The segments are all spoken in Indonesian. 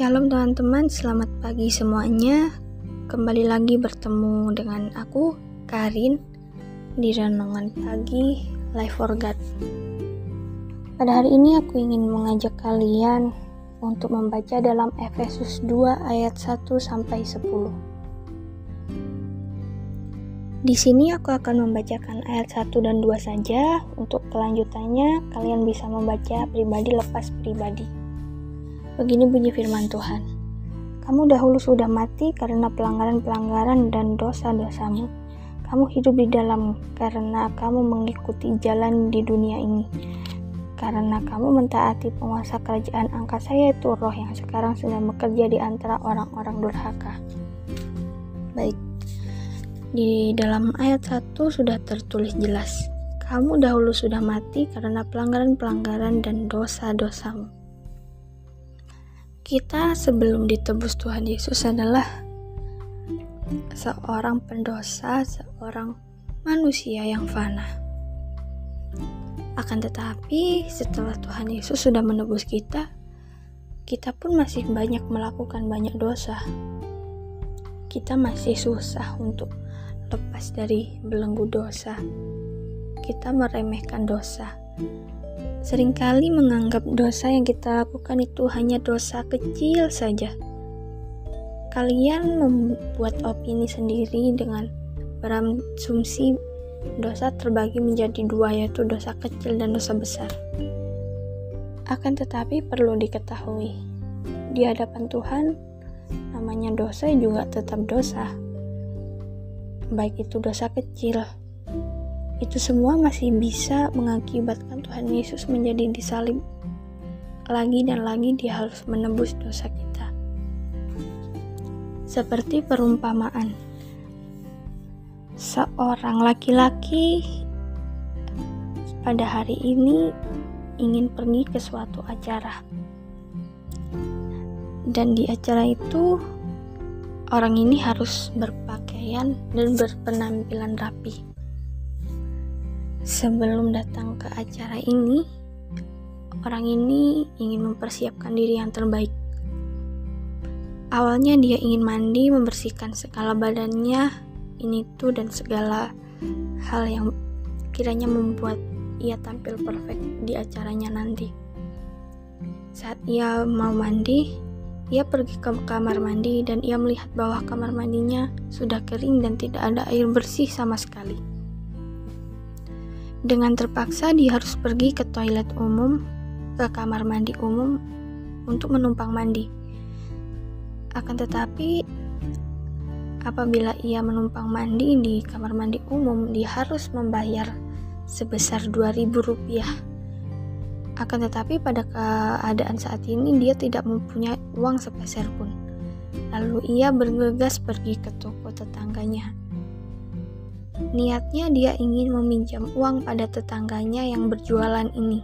Shalom teman-teman, selamat pagi semuanya. Kembali lagi bertemu dengan aku, Karin, di Renungan Pagi Life for God. Pada hari ini aku ingin mengajak kalian untuk membaca dalam Efesus 2 ayat 1-10. Di sini aku akan membacakan ayat 1 dan 2 saja. Untuk kelanjutannya kalian bisa membaca pribadi lepas pribadi. Begini bunyi firman Tuhan. Kamu dahulu sudah mati karena pelanggaran-pelanggaran dan dosa-dosamu. Kamu hidup di dalam karena kamu mengikuti jalan di dunia ini. Karena kamu mentaati penguasa kerajaan angkasa, yaitu roh yang sekarang sedang bekerja di antara orang-orang durhaka. Baik, di dalam ayat 1 sudah tertulis jelas. Kamu dahulu sudah mati karena pelanggaran-pelanggaran dan dosa-dosamu. Kita sebelum ditebus Tuhan Yesus adalah seorang pendosa, seorang manusia yang fana. Akan tetapi setelah Tuhan Yesus sudah menebus kita, kita pun masih banyak melakukan banyak dosa. Kita masih susah untuk lepas dari belenggu dosa. Kita meremehkan dosa. Seringkali menganggap dosa yang kita lakukan itu hanya dosa kecil saja. Kalian membuat opini sendiri dengan berasumsi dosa terbagi menjadi dua, yaitu dosa kecil dan dosa besar. Akan tetapi perlu diketahui, di hadapan Tuhan namanya dosa juga tetap dosa. Baik itu dosa kecil, itu semua masih bisa mengakibatkan Tuhan Yesus menjadi disalib lagi dan lagi. Dia harus menebus dosa kita. Seperti perumpamaan, seorang laki-laki pada hari ini ingin pergi ke suatu acara, dan di acara itu orang ini harus berpakaian dan berpenampilan rapi. Sebelum datang ke acara ini, orang ini ingin mempersiapkan diri yang terbaik. Awalnya dia ingin mandi, membersihkan segala badannya, ini tuh dan segala hal yang kiranya membuat ia tampil perfect di acaranya nanti. Saat ia mau mandi, ia pergi ke kamar mandi dan ia melihat bahwa kamar mandinya sudah kering dan tidak ada air bersih sama sekali. Dengan terpaksa dia harus pergi ke toilet umum, ke kamar mandi umum untuk menumpang mandi. Akan tetapi apabila ia menumpang mandi di kamar mandi umum, dia harus membayar sebesar Rp2.000. Akan tetapi pada keadaan saat ini dia tidak mempunyai uang sepeser pun. Lalu ia bergegas pergi ke toko tetangganya. Niatnya dia ingin meminjam uang pada tetangganya yang berjualan ini.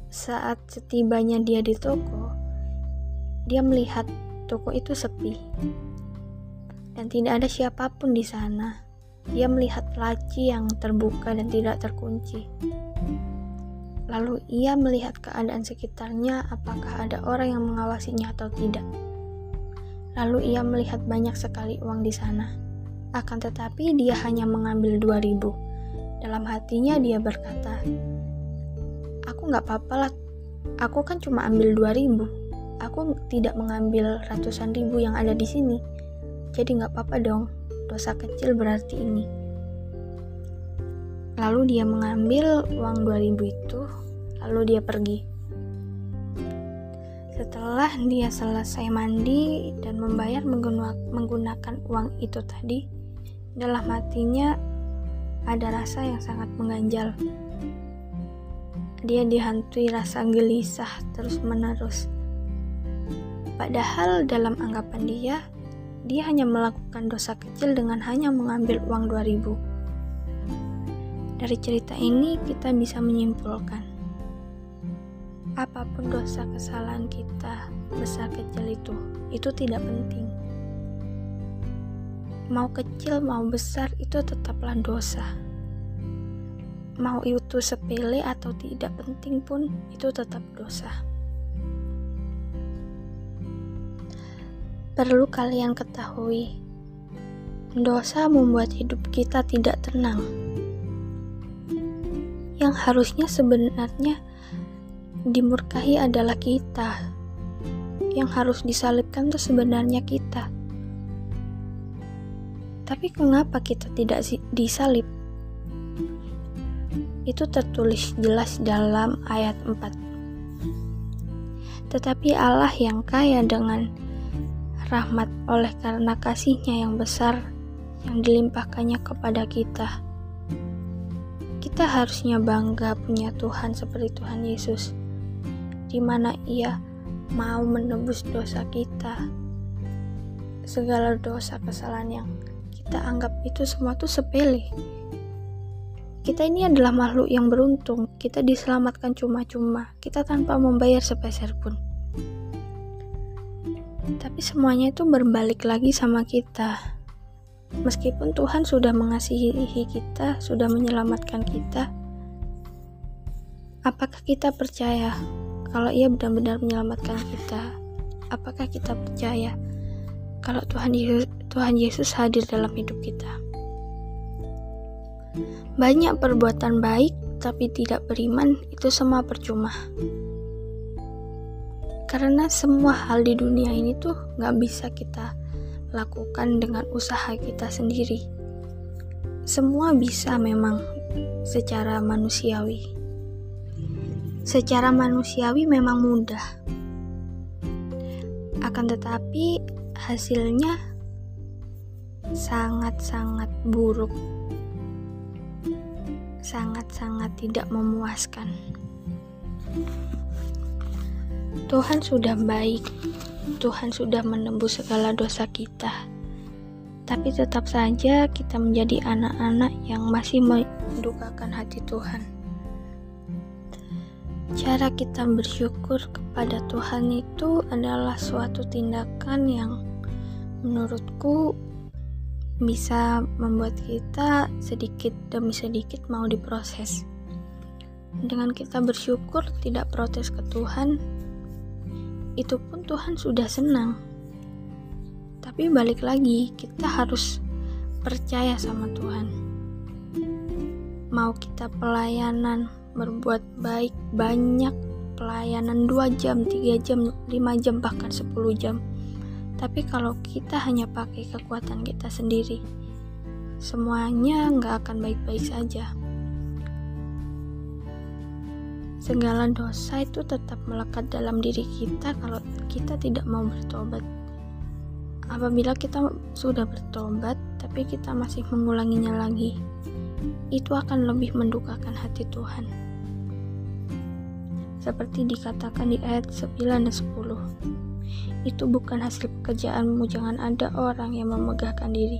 Saat setibanya dia di toko, dia melihat toko itu sepi dan tidak ada siapapun di sana. Dia melihat laci yang terbuka dan tidak terkunci. Lalu ia melihat keadaan sekitarnya, apakah ada orang yang mengawasinya atau tidak. Lalu ia melihat banyak sekali uang di sana. Akan tetapi dia hanya mengambil 2.000. Dalam hatinya dia berkata, aku gak apa-apa lah, aku kan cuma ambil 2.000. Aku tidak mengambil ratusan ribu yang ada di sini. Jadi gak apa-apa dong, dosa kecil berarti ini. Lalu dia mengambil uang 2.000 itu, lalu dia pergi. Setelah dia selesai mandi dan membayar menggunakan uang itu tadi, dalam hatinya ada rasa yang sangat mengganjal. Dia dihantui rasa gelisah terus-menerus. Padahal dalam anggapan dia hanya melakukan dosa kecil dengan hanya mengambil uang 2.000. Dari cerita ini kita bisa menyimpulkan, apapun dosa kesalahan kita, besar kecil itu tidak penting. Mau kecil mau besar itu tetaplah dosa. Mau itu sepele atau tidak penting pun itu tetap dosa. Perlu kalian ketahui, dosa membuat hidup kita tidak tenang. Yang harusnya sebenarnya dimurkahi adalah kita. Yang harus disalibkan itu sebenarnya kita. Tapi kenapa kita tidak disalib? Itu tertulis jelas dalam ayat 4. Tetapi Allah yang kaya dengan rahmat oleh karena kasih-Nya yang besar yang dilimpahkannya kepada kita. Kita harusnya bangga punya Tuhan seperti Tuhan Yesus, di mana Ia mau menebus dosa kita. Segala dosa kesalahan yang kita anggap itu semua tuh sepele. Kita ini adalah makhluk yang beruntung, kita diselamatkan cuma-cuma, kita tanpa membayar sepeser pun. Tapi semuanya itu berbalik lagi sama kita. Meskipun Tuhan sudah mengasihi kita, sudah menyelamatkan kita, apakah kita percaya kalau Ia benar-benar menyelamatkan kita? Apakah kita percaya kalau Tuhan Yesus hadir dalam hidup kita? Banyak perbuatan baik tapi tidak beriman, itu semua percuma. Karena semua hal di dunia ini tuh gak bisa kita lakukan dengan usaha kita sendiri. Semua bisa memang secara manusiawi. Secara manusiawi memang mudah. Akan tetapi hasilnya sangat-sangat buruk. Sangat-sangat tidak memuaskan. Tuhan sudah baik, Tuhan sudah menembus segala dosa kita, tapi tetap saja kita menjadi anak-anak yang masih mendukakan hati Tuhan. Cara kita bersyukur kepada Tuhan itu adalah suatu tindakan yang menurutku bisa membuat kita sedikit demi sedikit mau diproses. Dengan kita bersyukur, tidak protes ke Tuhan, itu pun Tuhan sudah senang. Tapi balik lagi, kita harus percaya sama Tuhan. Mau kita pelayanan, berbuat baik, banyak pelayanan 2 jam, 3 jam, 5 jam, bahkan 10 jam. Tapi kalau kita hanya pakai kekuatan kita sendiri, semuanya gak akan baik-baik saja. Segala dosa itu tetap melekat dalam diri kita kalau kita tidak mau bertobat. Apabila kita sudah bertobat, tapi kita masih mengulanginya lagi, itu akan lebih mendukakan hati Tuhan. Seperti dikatakan di ayat 9 dan 10. Itu bukan hasil pekerjaanmu, jangan ada orang yang memegahkan diri.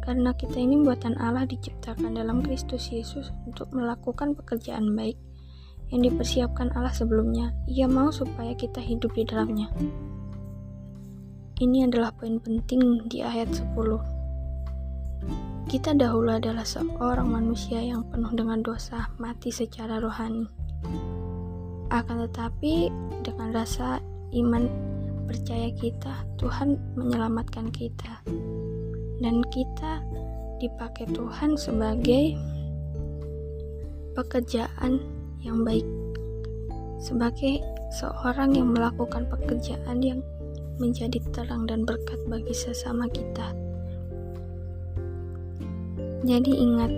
Karena kita ini buatan Allah, diciptakan dalam Kristus Yesus untuk melakukan pekerjaan baik yang dipersiapkan Allah sebelumnya. Ia mau supaya kita hidup di dalamnya. Ini adalah poin penting di ayat 10. Kita dahulu adalah seorang manusia yang penuh dengan dosa, mati secara rohani. Akan tetapi dengan rasa iman percaya kita, Tuhan menyelamatkan kita. Dan kita dipakai Tuhan sebagai pekerjaan yang baik, sebagai seorang yang melakukan pekerjaan yang menjadi terang dan berkat bagi sesama kita. Jadi ingat,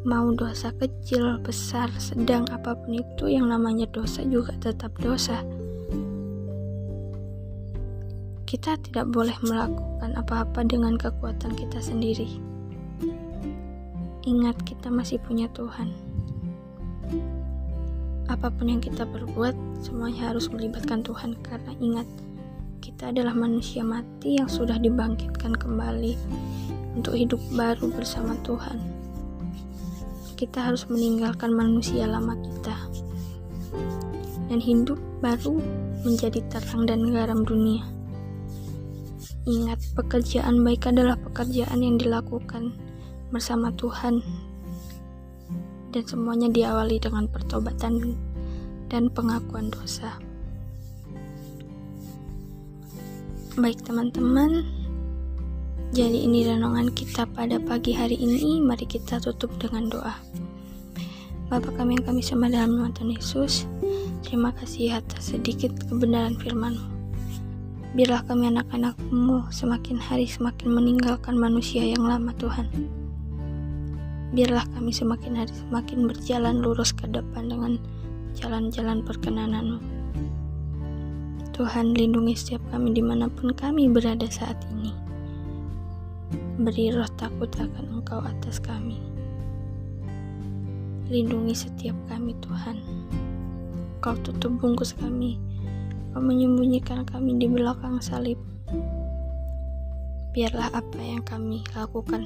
mau dosa kecil, besar, sedang, apapun itu, yang namanya dosa juga tetap dosa. Kita tidak boleh melakukan apa-apa dengan kekuatan kita sendiri. Ingat, kita masih punya Tuhan. Apapun yang kita perbuat, semuanya harus melibatkan Tuhan, karena ingat, kita adalah manusia mati yang sudah dibangkitkan kembali untuk hidup baru bersama Tuhan. Kita harus meninggalkan manusia lama kita dan hidup baru menjadi terang dan garam dunia. Ingat, pekerjaan baik adalah pekerjaan yang dilakukan bersama Tuhan, dan semuanya diawali dengan pertobatan dan pengakuan dosa. Baik teman-teman, jadi ini renungan kita pada pagi hari ini. Mari kita tutup dengan doa. Bapa kami yang kami sembah dalam nama Tuhan Yesus, terima kasih atas sedikit kebenaran firman-Mu. Biarlah kami anak-anak-Mu semakin hari semakin meninggalkan manusia yang lama Tuhan. Biarlah kami semakin hari semakin berjalan lurus ke depan dengan jalan-jalan perkenanan-Mu. Tuhan, lindungi setiap kami dimanapun kami berada saat ini. Beri roh takut akan Engkau atas kami. Lindungi setiap kami Tuhan. Kau tutup bungkus kami. Kau menyembunyikan kami di belakang salib. Biarlah apa yang kami lakukan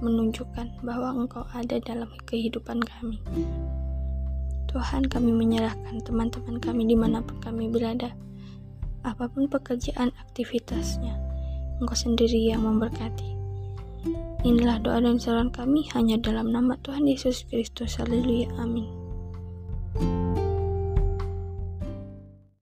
menunjukkan bahwa Engkau ada dalam kehidupan kami. Tuhan, kami menyerahkan teman-teman kami dimanapun kami berada. Apapun pekerjaan aktivitasnya, Engkau sendiri yang memberkati. Inilah doa dan saran kami hanya dalam nama Tuhan Yesus Kristus. Haleluya, amin.